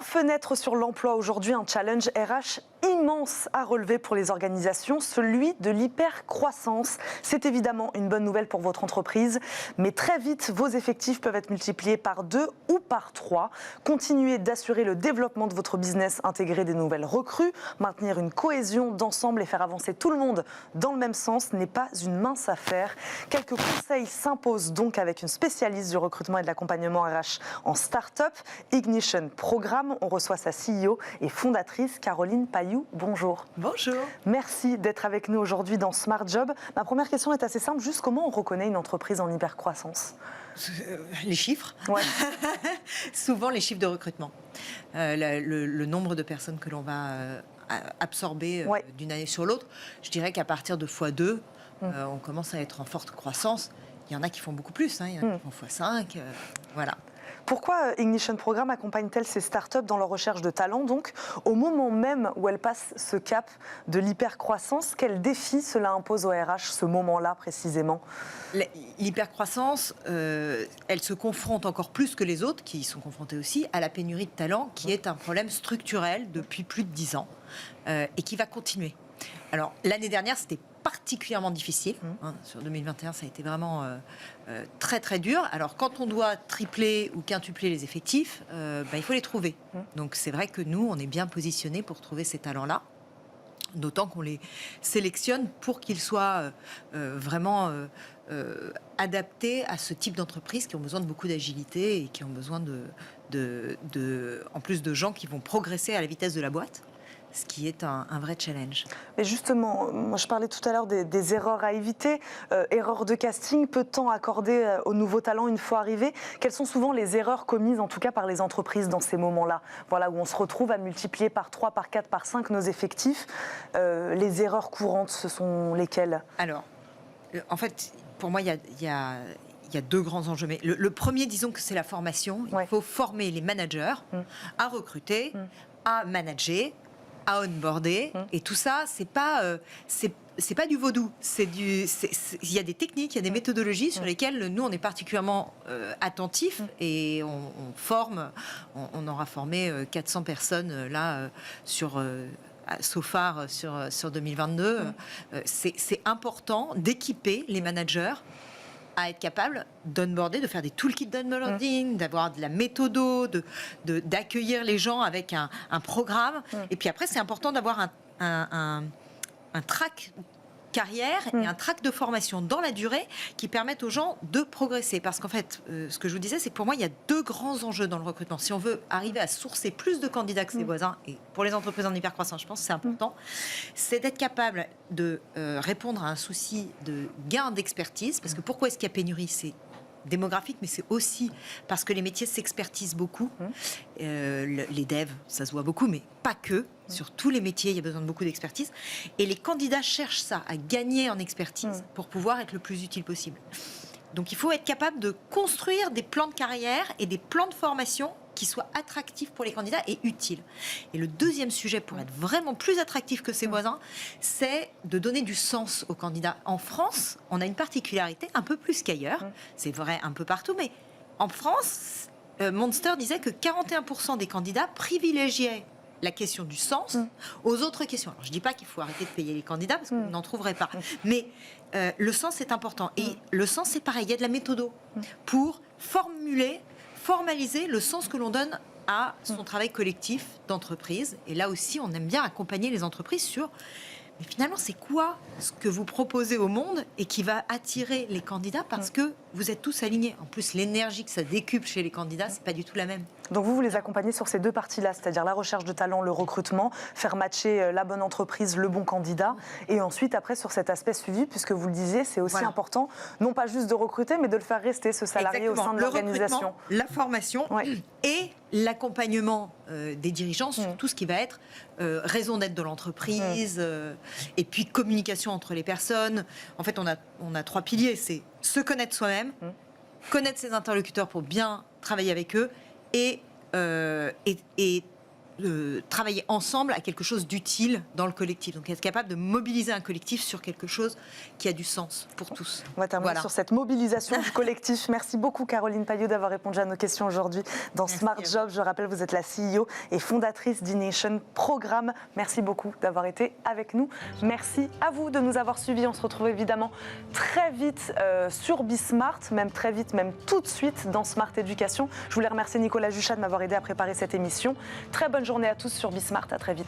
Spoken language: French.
Fenêtre sur l'emploi aujourd'hui, un challenge RH immense à relever pour les organisations, celui de l'hypercroissance. C'est évidemment une bonne nouvelle pour votre entreprise, mais très vite, vos effectifs peuvent être multipliés par 2 ou par 3. Continuez d'assurer le développement de votre business, intégrer des nouvelles recrues, maintenir une cohésion d'ensemble et faire avancer tout le monde dans le même sens n'est pas une mince affaire. Quelques conseils s'imposent donc avec une spécialiste du recrutement et de l'accompagnement RH en start-up, Ignition Programme. On reçoit sa CEO et fondatrice, Caroline Pailloux. Bonjour. Bonjour. Merci d'être avec nous aujourd'hui dans Smart Job. Ma première question est assez simple, juste comment on reconnaît une entreprise en hypercroissance ? Les chiffres. Ouais. Souvent les chiffres de recrutement. Le nombre de personnes que l'on va absorber d'une année sur l'autre. Je dirais qu'à partir de x2, on commence à être en forte croissance. Il y en a qui font beaucoup plus, il y en a qui font x5, voilà. Pourquoi Ignition Programme accompagne-t-elle ces startups dans leur recherche de talent, donc, au moment même où elles passent ce cap de l'hypercroissance? Quels défis cela impose au RH, ce moment-là précisément? L'hypercroissance, elle se confronte encore plus que les autres, qui y sont confrontés aussi, à la pénurie de talent, qui est un problème structurel depuis plus de 10 ans, et qui va continuer. Alors, l'année dernière, c'était particulièrement difficile. Sur 2021, ça a été vraiment très très dur. Alors, quand on doit tripler ou quintupler les effectifs, il faut les trouver. Donc, c'est vrai que nous, on est bien positionnés pour trouver ces talents-là. D'autant qu'on les sélectionne pour qu'ils soient vraiment adaptés à ce type d'entreprise qui ont besoin de beaucoup d'agilité et qui ont besoin en plus de gens qui vont progresser à la vitesse de la boîte. Ce qui est un vrai challenge. Et justement, moi je parlais tout à l'heure des erreurs à éviter, erreurs de casting, peu de temps accordé aux nouveaux talents une fois arrivés. Quelles sont souvent les erreurs commises, en tout cas par les entreprises dans ces moments-là, voilà, où on se retrouve à multiplier par 3, par 4, par 5 nos effectifs? Les erreurs courantes, ce sont lesquelles? Alors, en fait, pour moi, il y a deux grands enjeux. Mais le premier, disons que c'est la formation. Il faut former les managers à recruter, à manager, à onboarder, et tout ça, c'est pas du vaudou. Il y a des techniques, il y a des méthodologies sur lesquelles nous on est particulièrement attentifs et on forme. On aura formé 400 personnes là sur sur 2022. C'est important d'équiper les managers à être capable d'onboarder, de faire des toolkits d'onboarding, d'avoir de la méthodo, d'accueillir les gens avec un programme. Et puis après, c'est important d'avoir un track carrière et un track de formation dans la durée qui permettent aux gens de progresser. Parce qu'en fait, ce que je vous disais, c'est que pour moi, il y a deux grands enjeux dans le recrutement. Si on veut arriver à sourcer plus de candidats que ses voisins, et pour les entreprises en hypercroissance, je pense que c'est important, c'est d'être capable de répondre à un souci de gain d'expertise. Parce que pourquoi est-ce qu'il y a pénurie? C'est démographique, mais c'est aussi parce que les métiers s'expertisent beaucoup. Les devs, ça se voit beaucoup, mais pas que. Sur tous les métiers, il y a besoin de beaucoup d'expertise. Et les candidats cherchent ça, à gagner en expertise pour pouvoir être le plus utile possible. Donc il faut être capable de construire des plans de carrière et des plans de formation qui soient attractifs pour les candidats et utiles. Et le deuxième sujet, pour être vraiment plus attractif que ses voisins, c'est de donner du sens aux candidats. En France, on a une particularité, un peu plus qu'ailleurs, c'est vrai un peu partout, mais en France, Monster disait que 41% des candidats privilégiaient la question du sens aux autres questions. Alors, je ne dis pas qu'il faut arrêter de payer les candidats parce que vous n'en trouverez pas. Mais le sens est important. Et le sens, c'est pareil. Il y a de la méthodo pour formaliser le sens que l'on donne à son travail collectif d'entreprise. Et là aussi, on aime bien accompagner les entreprises sur... Mais finalement, c'est quoi ce que vous proposez au monde et qui va attirer les candidats parce que vous êtes tous alignés. En plus, l'énergie que ça décuple chez les candidats, c'est pas du tout la même. Donc vous les accompagnez sur ces deux parties-là, c'est-à-dire la recherche de talent, le recrutement, faire matcher la bonne entreprise, le bon candidat, et ensuite après sur cet aspect suivi, puisque vous le disiez, c'est aussi important, non pas juste de recruter, mais de le faire rester, ce salarié au sein de l'organisation. La formation et l'accompagnement des dirigeants sur tout ce qui va être raison d'être de l'entreprise, et puis communication entre les personnes. En fait, on a 3 piliers, c'est se connaître soi-même, connaître ses interlocuteurs pour bien travailler avec eux, et travailler ensemble à quelque chose d'utile dans le collectif. Donc être capable de mobiliser un collectif sur quelque chose qui a du sens pour tous. On va terminer sur cette mobilisation du collectif. Merci beaucoup Caroline Payot d'avoir répondu à nos questions aujourd'hui dans Smart Job. Je rappelle, vous êtes la CEO et fondatrice d'Ination Programme. Merci beaucoup d'avoir été avec nous. Merci à vous de nous avoir suivis. On se retrouve évidemment très vite sur Bismart, même très vite, même tout de suite dans Smart Éducation. Je voulais remercier Nicolas Juchat de m'avoir aidé à préparer cette émission. Très bonne journée à tous sur Bismart. À très vite.